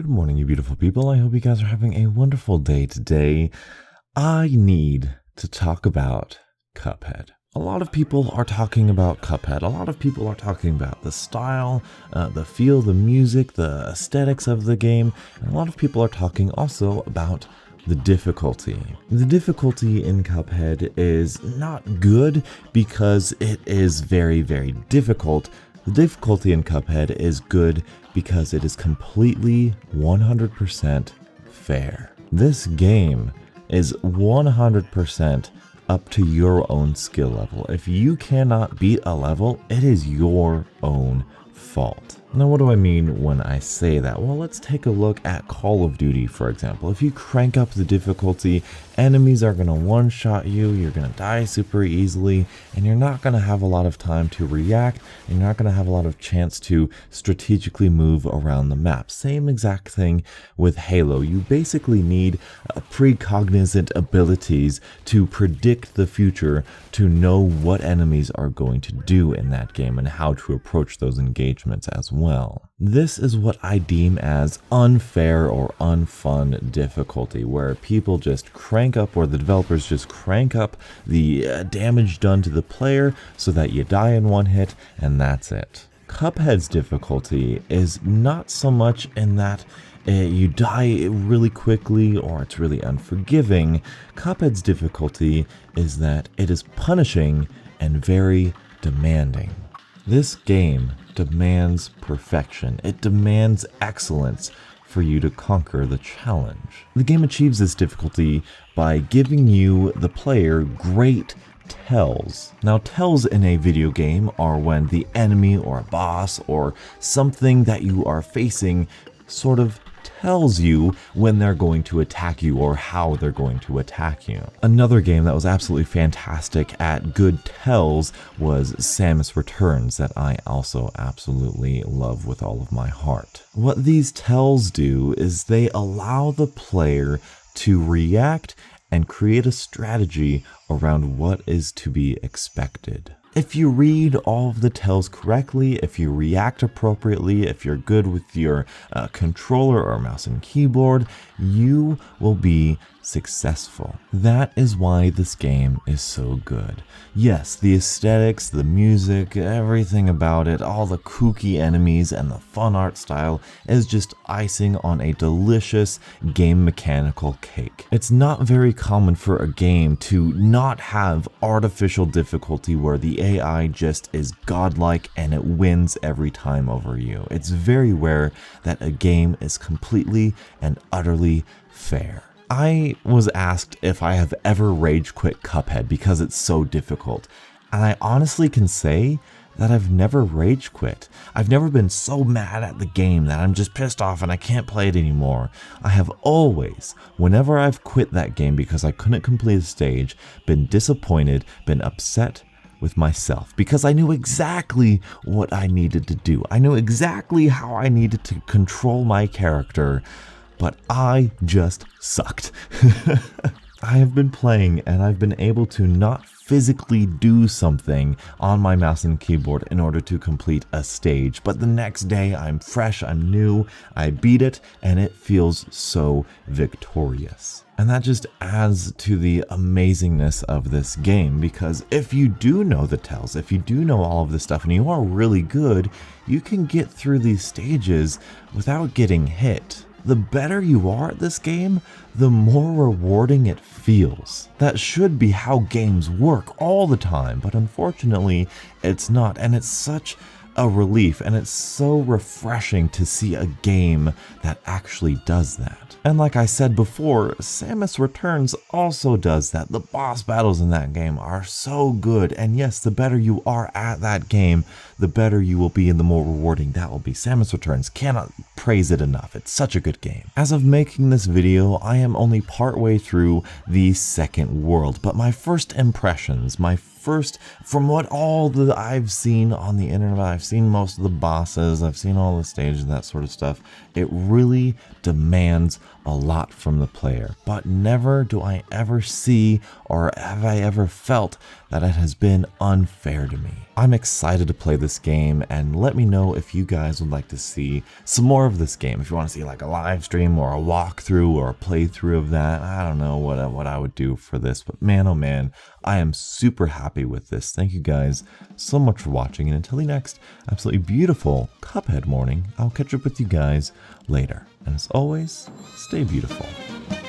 Good morning, you beautiful people. I hope you guys are having a wonderful day today. I need to talk about Cuphead. A lot of people are talking about Cuphead. A lot of people are talking about the style, the feel, the music, the aesthetics of the game. And a lot of people are talking also about the difficulty. The difficulty in Cuphead is not good because it is very, very difficult. The difficulty in Cuphead is good because it is completely 100% fair. This game is 100% up to your own skill level. If you cannot beat a level, it is your own fault. Now, what do I mean when I say that? Well, let's take a look at Call of Duty, for example. If you crank up the difficulty, enemies are going to one-shot you, you're going to die super easily, and you're not going to have a lot of time to react, and you're not going to have a lot of chance to strategically move around the map. Same exact thing with Halo. You basically need precognizant abilities to predict the future, to know what enemies are going to do in that game and how to approach those engagements as well. This is what I deem as unfair or unfun difficulty, where people just crank up, or the developers just crank up the damage done to the player so that you die in one hit and that's it. Cuphead's difficulty is not so much in that you die really quickly or it's really unforgiving. Cuphead's difficulty is that it is punishing and very demanding. This game demands perfection. It demands excellence for you to conquer the challenge. The game achieves this difficulty by giving you, the player, great tells. Now, tells in a video game are when the enemy or a boss or something that you are facing sort of tells you when they're going to attack you or how they're going to attack you. Another game that was absolutely fantastic at good tells was Samus Returns, that I also absolutely love with all of my heart. What these tells do is they allow the player to react and create a strategy around what is to be expected. If you read all of the tells correctly, if you react appropriately, if you're good with your controller or mouse and keyboard, you will be successful. That is why this game is so good. Yes, the aesthetics, the music, everything about it, all the kooky enemies and the fun art style is just icing on a delicious game mechanical cake. It's not very common for a game to not have artificial difficulty where the AI just is godlike and it wins every time over you. It's very rare that a game is completely and utterly fair. I was asked if I have ever rage quit Cuphead because it's so difficult, and I honestly can say that I've never rage quit. I've never been so mad at the game that I'm just pissed off and I can't play it anymore. I have always, whenever I've quit that game because I couldn't complete a stage, been disappointed, been upset with myself, because I knew exactly what I needed to do. I knew exactly how I needed to control my character, but I just sucked. I have been playing and I've been able to not physically do something on my mouse and keyboard in order to complete a stage, but the next day I'm fresh, I'm new, I beat it, and it feels so victorious. And that just adds to the amazingness of this game, because if you do know the tells, if you do know all of this stuff and you are really good, you can get through these stages without getting hit. The better you are at this game, the more rewarding it feels. That should be how games work all the time, but unfortunately, it's not, and it's such a relief, and it's so refreshing to see a game that actually does that. And like I said before, Samus Returns also does that. The boss battles in that game are so good, and yes, the better you are at that game, the better you will be and the more rewarding that will be. Samus Returns, cannot praise it enough. It's such a good game. As of making this video, I am only partway through the second world, but my first impressions, from what all that I've seen on the internet, I've seen most of the bosses, I've seen all the stages, that sort of stuff, it really demands a lot from the player. But never do I ever see, or have I ever felt, that it has been unfair to me. I'm excited to play this game, and let me know if you guys would like to see some more of this game. If you want to see like a live stream or a walkthrough or a playthrough of that, I don't know what I would do for this, but man, oh man, I am super happy with this. Thank you guys so much for watching, and until the next absolutely beautiful Cuphead morning, I'll catch up with you guys later. And as always, stay beautiful.